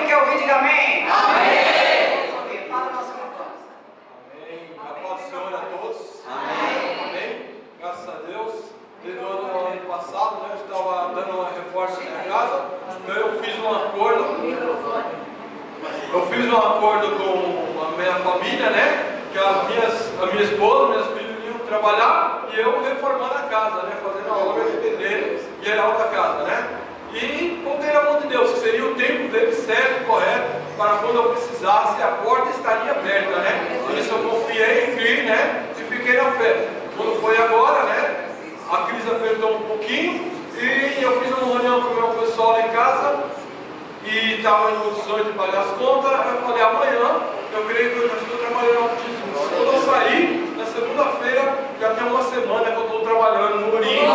Quem quer ouvir, diga amém. Amém. Fala a nossa campanha. Amém. A paz do Senhor a todos. Amém. Amém. Graças a Deus. Desde o ano passado, né, eu estava dando uma reforma na minha casa. Então eu fiz um acordo. Eu fiz um acordo com a minha família, né? Que a minha esposa, minhas filhas iam trabalhar e eu reformando a casa, né? Fazendo a obra de pedreiro e geral da casa, né? E contei na mão de Deus que seria o tempo dele certo, correto, para quando eu precisasse, a porta estaria aberta, né? Por isso eu confiei, criei, né? E fiquei na fé. Quando foi agora, né? A crise apertou um pouquinho e eu fiz uma reunião com o meu pessoal lá em casa e estava em condições de pagar as contas. Eu falei, amanhã eu creio que eu já estou trabalhando no Jesus. Quando eu sair, na segunda-feira, já tem uma semana que eu estou trabalhando no Urim.